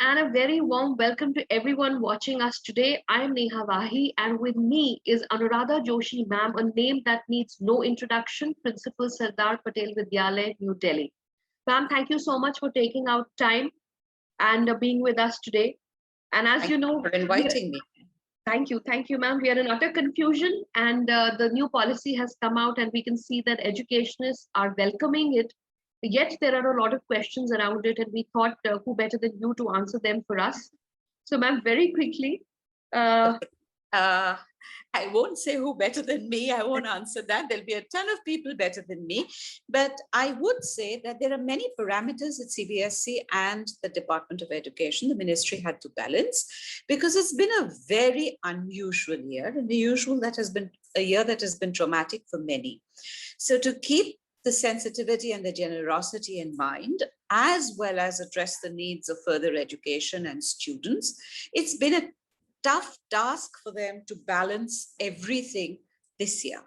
and a very warm welcome to everyone watching us today. I'm Neha Vahi, and with me is Anuradha Joshi ma'am, a name that needs no introduction, Principal Sardar Patel Vidyalaya, New Delhi. Ma'am, thank you so much for taking out time and being with us today. And as you know, for inviting me. Thank you, ma'am. We are in utter confusion, and the new policy has come out, and we can see that educationists are welcoming it. Yet there are a lot of questions around it, and we thought, who better than you to answer them for us? So, ma'am, very quickly. I won't say who better than me. I won't answer that. There'll be a ton of people better than me. But I would say that there are many parameters that CBSE and the Department of Education, the ministry, had to balance, because it's been a very unusual year, and the usual that has been a year that has been traumatic for many. So to keep the sensitivity and the generosity in mind, as well as address the needs of further education and students, it's been a tough task for them to balance everything this year,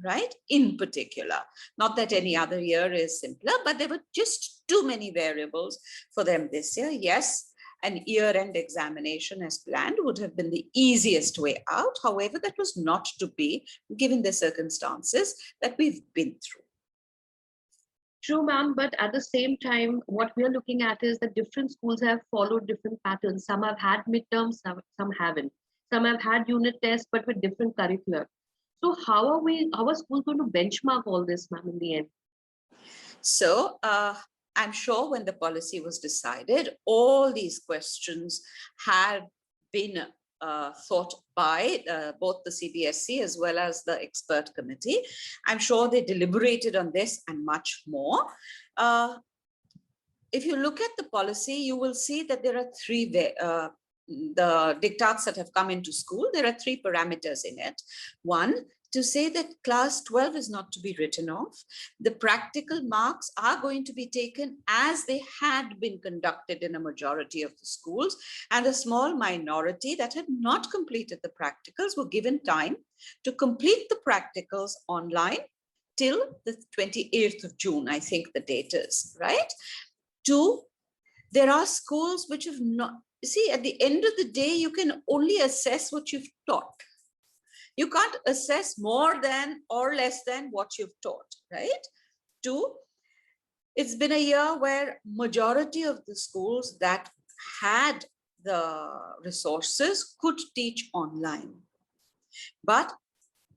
right? In particular, not that any other year is simpler, but there were just too many variables for them this year. Yes, an year-end examination as planned would have been the easiest way out. However, that was not to be, given the circumstances that we've been through. True, ma'am, but at the same time, what we're looking at is that different schools have followed different patterns. Some have had midterms, some haven't. Some have had unit tests, but with different curricula. So how are schools going to benchmark all this, ma'am, in the end? So I'm sure when the policy was decided, all these questions had been thought by both the CBSE as well as the expert committee. I'm sure they deliberated on this and much more. If you look at the policy, you will see that there are three, the diktats that have come into school, there are three parameters in it. One, to say that class 12 is not to be written off. The practical marks are going to be taken as they had been conducted in a majority of the schools, and a small minority that had not completed the practicals were given time to complete the practicals online till the 28th of June, I think the date is, right? Two, there are schools which have not, see, at the end of the day, you can only assess what you've taught. You can't assess more than or less than what you've taught, right? Two, it's been a year where majority of the schools that had the resources could teach online. But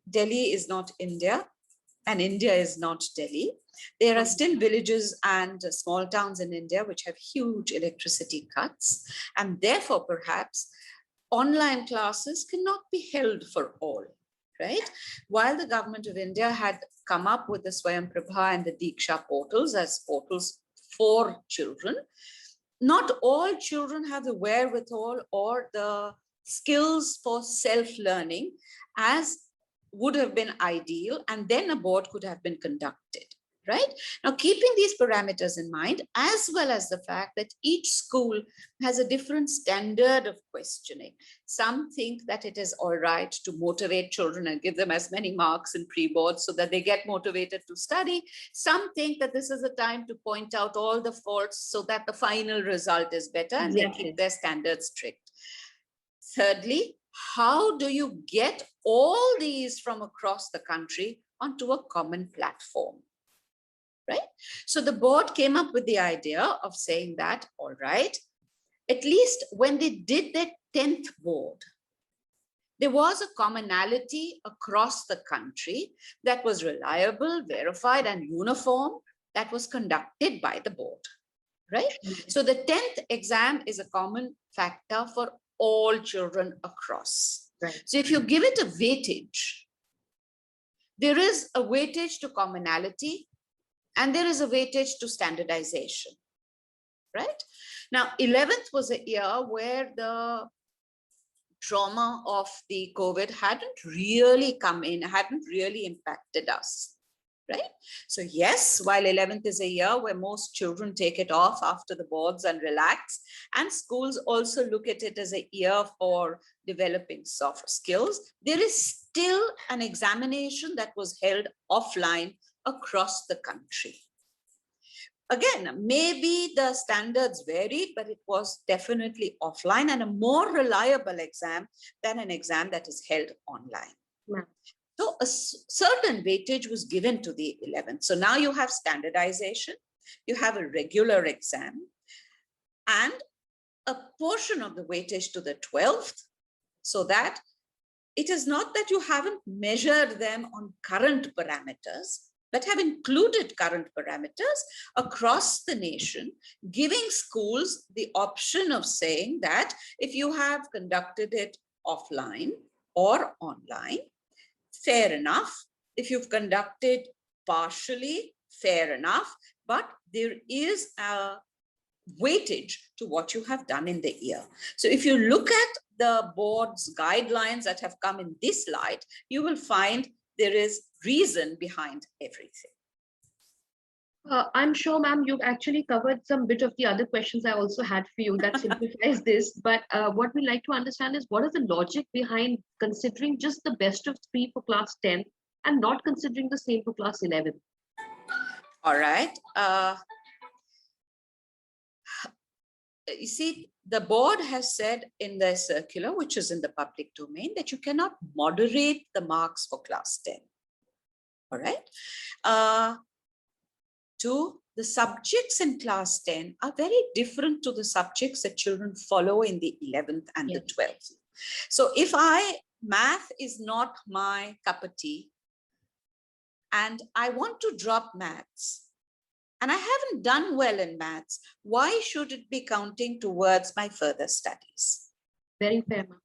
Delhi is not India, and India is not Delhi. There are still villages and small towns in India which have huge electricity cuts, and therefore perhaps online classes cannot be held for all, right? While the government of India had come up with the Swayam Prabha and the Diksha portals as portals for children, not all children have the wherewithal or the skills for self-learning as would have been ideal, and then a board could have been conducted. Right? Now, keeping these parameters in mind, as well as the fact that each school has a different standard of questioning. Some think that it is all right to motivate children and give them as many marks in pre-board so that they get motivated to study. Some think that this is a time to point out all the faults so that the final result is better and they keep their standards strict. Thirdly, how do you get all these from across the country onto a common platform? Right? So the board came up with the idea of saying that, all right, at least when they did their 10th board, there was a commonality across the country that was reliable, verified, and uniform that was conducted by the board, right? So the 10th exam is a common factor for all children across. Right. So if you give it a weightage, there is a weightage to commonality, and there is a weightage to standardization, right? Now, 11th was a year where the trauma of the COVID hadn't really come in, hadn't really impacted us, right? So yes, while 11th is a year where most children take it off after the boards and relax, and schools also look at it as a year for developing soft skills, there is still an examination that was held offline across the country. Again, maybe the standards varied, but it was definitely offline and a more reliable exam than an exam that is held online. So a certain weightage was given to the 11th. So now you have standardization, you have a regular exam, and a portion of the weightage to the 12th, so that it is not that you haven't measured them on current parameters, but have included current parameters across the nation, giving schools the option of saying that if you have conducted it offline or online, fair enough. If you've conducted partially, fair enough, but there is a weightage to what you have done in the year. So if you look at the board's guidelines that have come in this light, you will find there is reason behind everything. I'm sure, ma'am, you've actually covered some bit of the other questions I also had for you that simplifies this. But what we like to understand is what is the logic behind considering just the best of 3 for class 10 and not considering the same for class 11? All right. You see, the board has said in their circular, which is in the public domain, that you cannot moderate the marks for class 10. All right. The subjects in class 10 are very different to the subjects that children follow in the 11th and the 12th. So if math is not my cup of tea and I want to drop maths, and I haven't done well in maths, why should it be counting towards my further studies? Very fair, ma'am.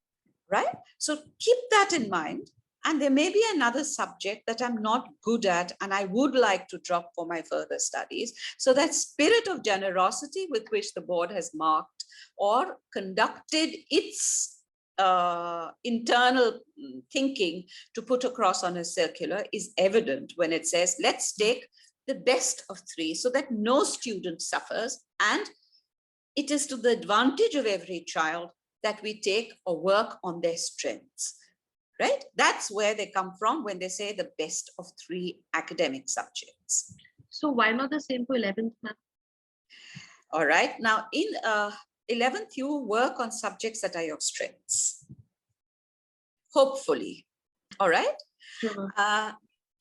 Right? So keep that in mind. And there may be another subject that I'm not good at and I would like to drop for my further studies. So that spirit of generosity with which the board has marked or conducted its internal thinking to put across on a circular is evident when it says, let's take the best of 3 so that no student suffers, and it is to the advantage of every child that we take or work on their strengths, right? That's where they come from when they say the best of 3 academic subjects. So why not the same for 11th, ma'am? All right. Now in 11th, you work on subjects that are your strengths, hopefully. All right. Sure.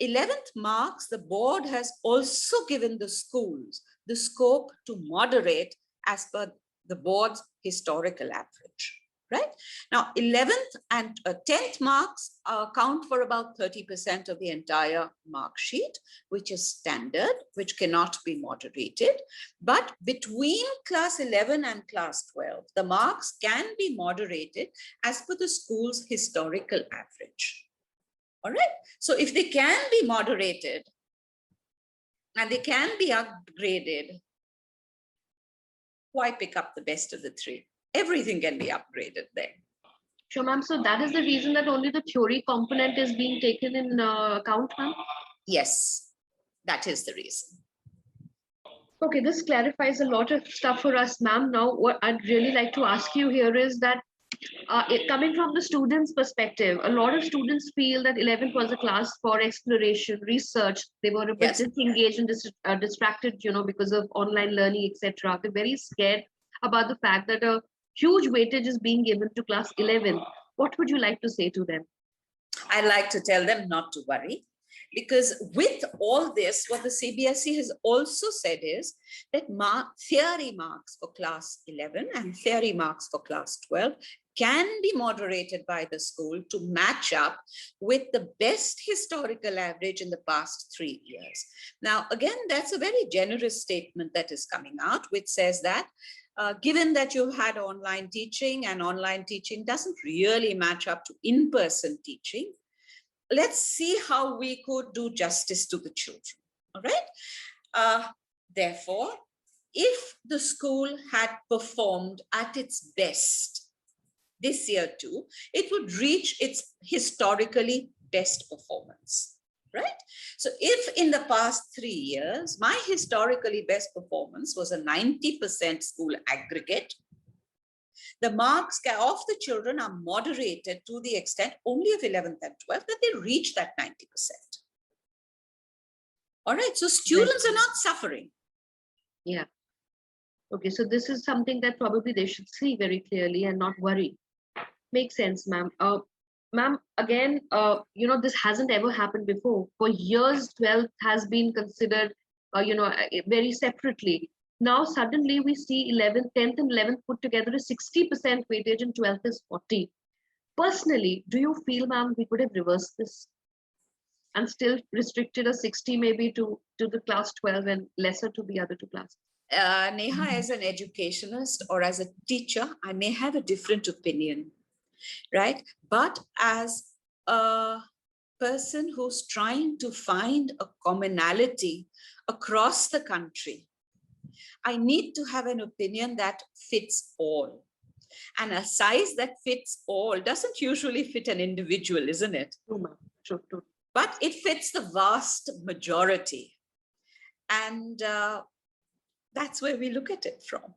11th marks, the board has also given the schools the scope to moderate as per the board's historical average, right? Now, 11th and 10th marks count for about 30% of the entire mark sheet, which is standard, which cannot be moderated. But between class 11 and class 12, the marks can be moderated as per the school's historical average. All right. So if they can be moderated and they can be upgraded, why pick up the best of the 3? Everything can be upgraded there. Sure, ma'am. So that is the reason that only the theory component is being taken in account, ma'am? Yes, that is the reason. Okay, this clarifies a lot of stuff for us, ma'am. Now, what I'd really like to ask you here is that coming from the students' perspective, a lot of students feel that 11th was a class for exploration, research. They were a bit disengaged and distracted, because of online learning, etc. They're very scared about the fact that a huge weightage is being given to class 11. What would you like to say to them? I like to tell them not to worry, because with all this, what the CBSE has also said is that theory marks for class 11 and theory marks for class 12 can be moderated by the school to match up with the best historical average in the past 3 years. Now, again, that's a very generous statement that is coming out, which says that given that you've had online teaching and online teaching doesn't really match up to in-person teaching, let's see how we could do justice to the children, all right? Therefore, if the school had performed at its best this year too, it would reach its historically best performance, right? So if in the past 3 years, my historically best performance was a 90% school aggregate, the marks of the children are moderated to the extent only of 11th and 12th that they reach that 90%. All right, so students are not suffering. Yeah. Okay, so this is something that probably they should see very clearly and not worry. Makes sense, ma'am. Ma'am, again, this hasn't ever happened before. For years, 12th has been considered, very separately. Now, suddenly we see 11th, 10th, and 11th put together is 60% weightage and 12th is 40. Personally, do you feel, ma'am, we could have reversed this and still restricted a 60 maybe to the class 12 and lesser to the other two classes? Neha, as an educationist or as a teacher, I may have a different opinion, right? But as a person who's trying to find a commonality across the country, I need to have an opinion that fits all. And a size that fits all doesn't usually fit an individual, isn't it? True, ma'am. True, true. But it fits the vast majority. And that's where we look at it from.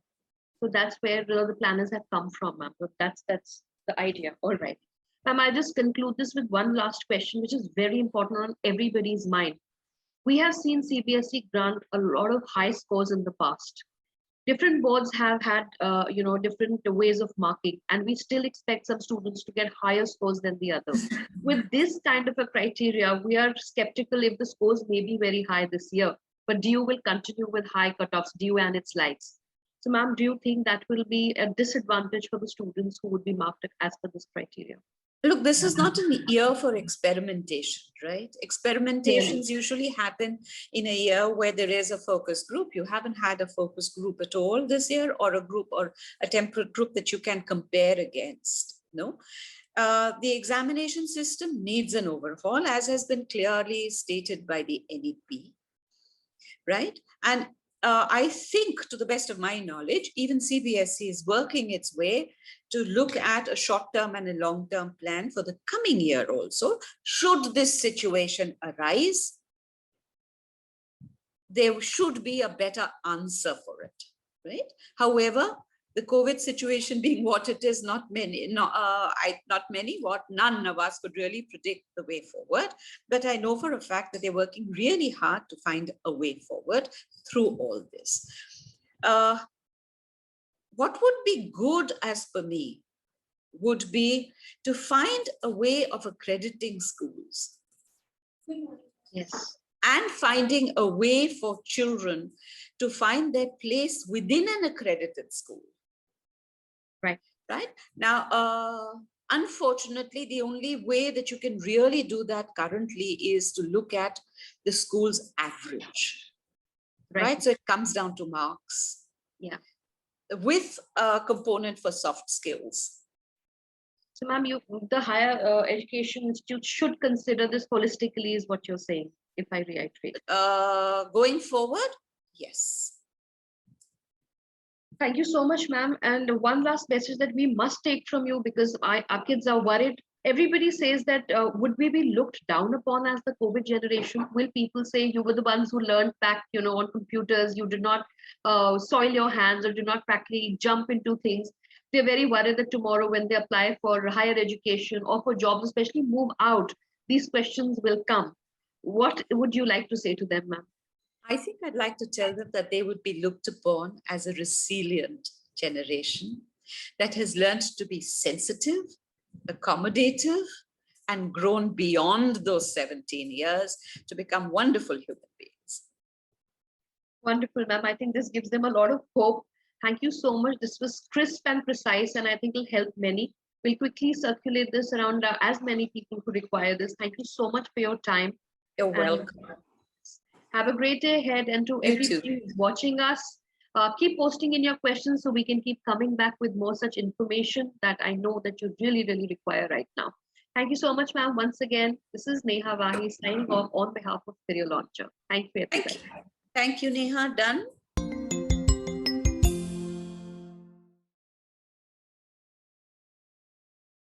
So that's where the planners have come from, ma'am. So that's the idea. All right. Ma'am, I'll just conclude this with one last question, which is very important on everybody's mind. We have seen CBSE grant a lot of high scores in the past. Different boards have had, different ways of marking, and we still expect some students to get higher scores than the other. With this kind of a criteria, we are skeptical if the scores may be very high this year, but DU will continue with high cutoffs, DU and its likes. So, ma'am, do you think that will be a disadvantage for the students who would be marked as per this criteria? Look, this is not a year for experimentation, right? Experimentations usually happen in a year where there is a focus group. You haven't had a focus group at all this year, or a group or a temperate group that you can compare against, no? The examination system needs an overhaul, as has been clearly stated by the NEP, right? And I think, to the best of my knowledge, even CBSE is working its way to look at a short-term and a long-term plan for the coming year also. Should this situation arise, there should be a better answer for it, right? However, the COVID situation being what it is, none of us could really predict the way forward. But I know for a fact that they're working really hard to find a way forward through all this. What would be good, as per me, would be to find a way of accrediting schools. Yes. And finding a way for children to find their place within an accredited school. Right. Now, unfortunately, the only way that you can really do that currently is to look at the school's average. Right. So it comes down to marks. Yeah. With a component for soft skills. So, ma'am, the higher education institute should consider this holistically, is what you're saying, if I reiterate. Going forward, yes. Thank you so much, ma'am. And one last message that we must take from you, because our kids are worried. Everybody says that would we be looked down upon as the COVID generation? Will people say you were the ones who learned back, on computers, you did not soil your hands or did not practically jump into things? They're very worried that tomorrow when they apply for higher education or for jobs, especially move out, these questions will come. What would you like to say to them, ma'am? I think I'd like to tell them that they would be looked upon as a resilient generation that has learned to be sensitive, accommodative, and grown beyond those 17 years to become wonderful human beings. Wonderful, ma'am. I think this gives them a lot of hope. Thank you so much. This was crisp and precise, and I think will help many. We'll quickly circulate this around as many people who require this. Thank you so much for your time. You're welcome. Have a great day ahead, and to everybody watching us, keep posting in your questions so we can keep coming back with more such information that I know that you really, really require right now. Thank you so much, ma'am. Once again, this is Neha Wahi signing off on behalf of Career Launcher. Thank you, everybody. Thank you, Neha. Done.